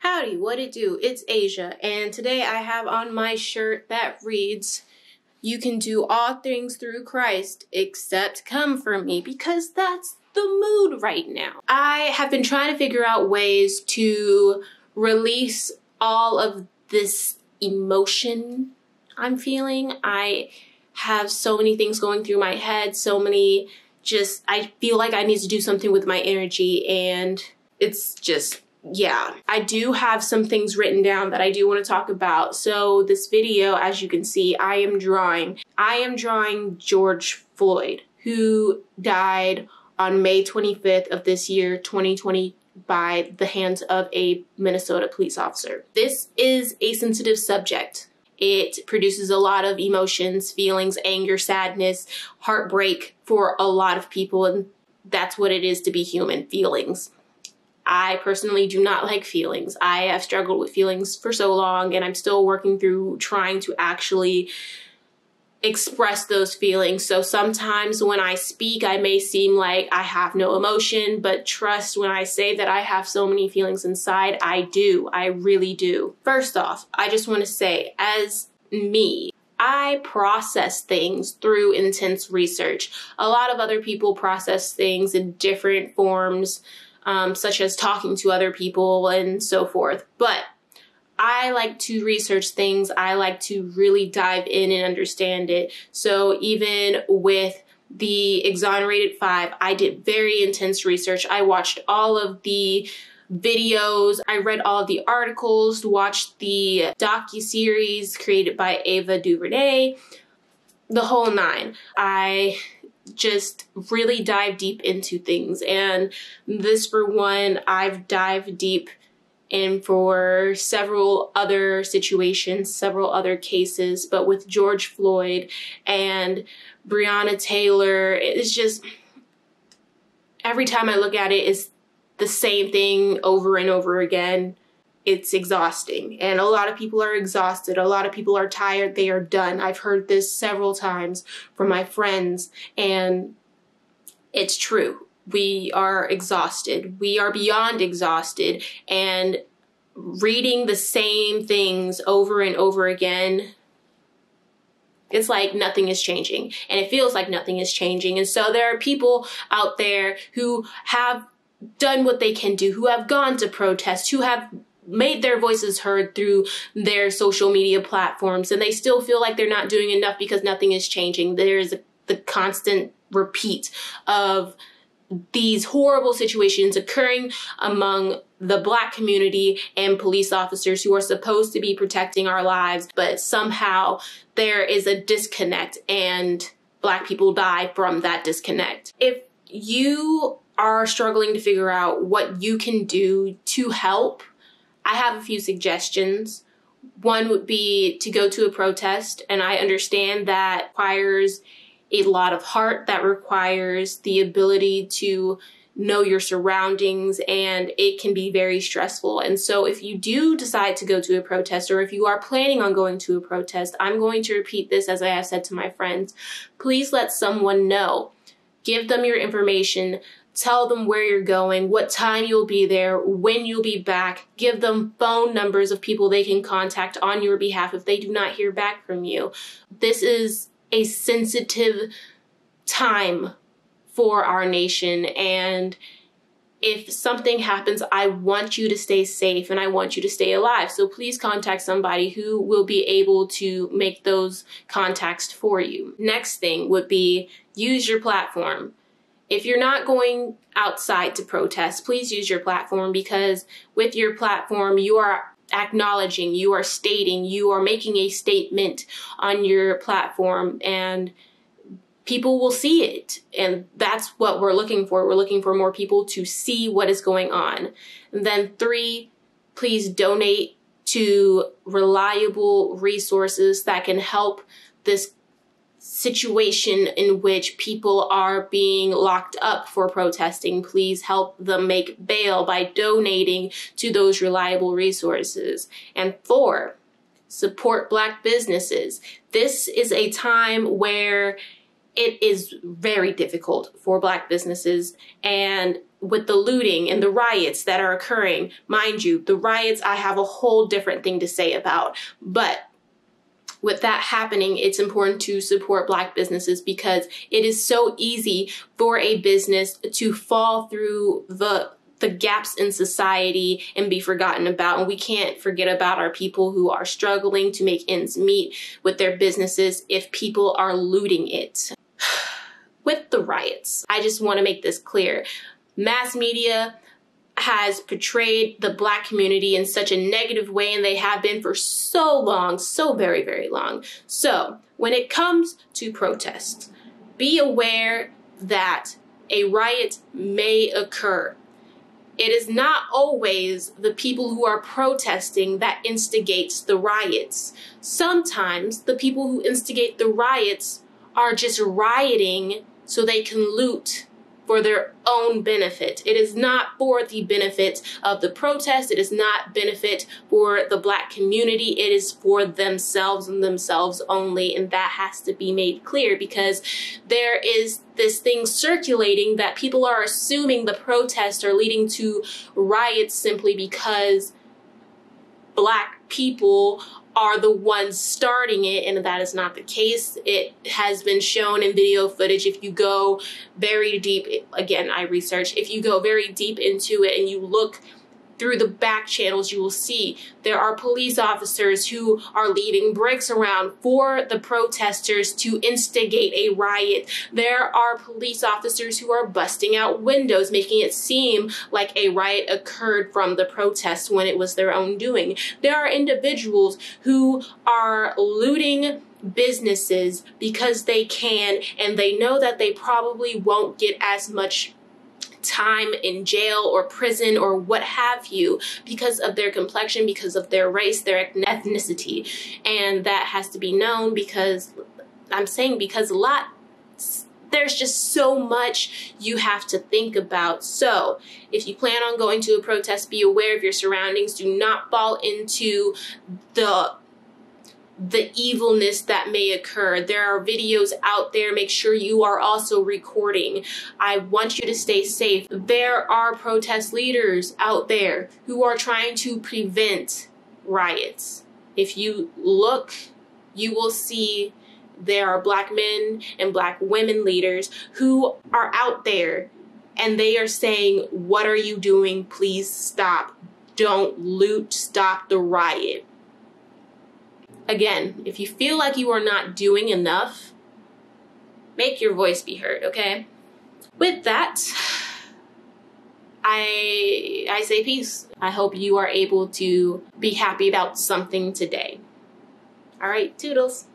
Howdy, what it do? It's Asia, and today I have on my shirt that reads, "You can do all things through Christ except come for me," because that's the mood right now. I have been trying to figure out ways to release all of this emotion I'm feeling. I have so many things going through my head, I feel like I need to do something with my energy, and it's just, yeah. I do have some things written down that I do want to talk about. So this video, as you can see, I am drawing George Floyd, who died on May 25th of this year, 2020, by the hands of a Minnesota police officer. This is a sensitive subject. It produces a lot of emotions, feelings, anger, sadness, heartbreak for a lot of people, and that's what it is to be human, feelings. I personally do not like feelings. I have struggled with feelings for so long, and I'm still working through trying to actually express those feelings. So sometimes when I speak, I may seem like I have no emotion, but trust when I say that I have so many feelings inside, I do. I really do. First off, I just want to say, as me, I process things through intense research. A lot of other people process things in different forms, such as talking to other people and so forth. But I like to research things. I like to really dive in and understand it. So even with the exonerated 5, I did very intense research. I watched all of the videos. I read all of the articles, watched the docuseries created by Ava DuVernay, the whole 9. I just really dive deep into things, and this, for one, I've dived deep in for several other situations, several other cases, but with George Floyd and Breonna Taylor, it's just, every time I look at it, it's the same thing over and over again. It's exhausting, and a lot of people are exhausted. A lot of people are tired. They are done. I've heard this several times from my friends, and it's true. We are exhausted. We are beyond exhausted, and reading the same things over and over again, it's like nothing is changing, and it feels like nothing is changing. And so there are people out there who have done what they can do, who have gone to protest, who have made their voices heard through their social media platforms, and they still feel like they're not doing enough because nothing is changing. There's the constant repeat of these horrible situations occurring among the Black community and police officers who are supposed to be protecting our lives, but somehow there is a disconnect, and Black people die from that disconnect. If you are struggling to figure out what you can do to help, I have a few suggestions. One would be to go to a protest, and I understand that requires a lot of heart, that requires the ability to know your surroundings, and it can be very stressful. And so if you do decide to go to a protest, or if you are planning on going to a protest, I'm going to repeat this as I have said to my friends. Please let someone know. Give them your information. Tell them where you're going, what time you'll be there, when you'll be back. Give them phone numbers of people they can contact on your behalf if they do not hear back from you. This is a sensitive time for our nation, and if something happens, I want you to stay safe and I want you to stay alive. So please contact somebody who will be able to make those contacts for you. Next thing would be use your platform. If you're not going outside to protest, please use your platform, because with your platform, you are acknowledging, you are stating, you are making a statement on your platform, and people will see it. And that's what we're looking for. We're looking for more people to see what is going on. And then 3, please donate to reliable resources that can help this situation in which people are being locked up for protesting. Please help them make bail by donating to those reliable resources. And 4, support Black businesses. This is a time where it is very difficult for Black businesses. And with the looting and the riots that are occurring, mind you, the riots I have a whole different thing to say about. But with that happening, it's important to support Black businesses because it is so easy for a business to fall through the gaps in society and be forgotten about. And we can't forget about our people who are struggling to make ends meet with their businesses if people are looting it. With the riots, I just want to make this clear. Mass media has portrayed the Black community in such a negative way, and they have been for so long, so very, very long. So when it comes to protests, be aware that a riot may occur. It is not always the people who are protesting that instigates the riots. Sometimes the people who instigate the riots are just rioting so they can loot for their own benefit. It is not for the benefit of the protest. It is not benefit for the Black community. It is for themselves and themselves only. And that has to be made clear because there is this thing circulating that people are assuming the protests are leading to riots simply because Black people are the ones starting it, and that is not the case. It has been shown in video footage. If you go very deep, again, I researched, if you go very deep into it and you look through the back channels, you will see there are police officers who are leaving bricks around for the protesters to instigate a riot. There are police officers who are busting out windows, making it seem like a riot occurred from the protest when it was their own doing. There are individuals who are looting businesses because they can, and they know that they probably won't get as much time in jail or prison or what have you because of their complexion, because of their race, their ethnicity. And that has to be known because there's just so much you have to think about. So if you plan on going to a protest, be aware of your surroundings. Do not fall into the evilness that may occur. There are videos out there. Make sure you are also recording. I want you to stay safe. There are protest leaders out there who are trying to prevent riots. If you look, you will see there are Black men and Black women leaders who are out there and they are saying, what are you doing? Please stop. Don't loot. Stop the riot. Again, if you feel like you are not doing enough, make your voice be heard, okay? With that, I say peace. I hope you are able to be happy about something today. All right, toodles.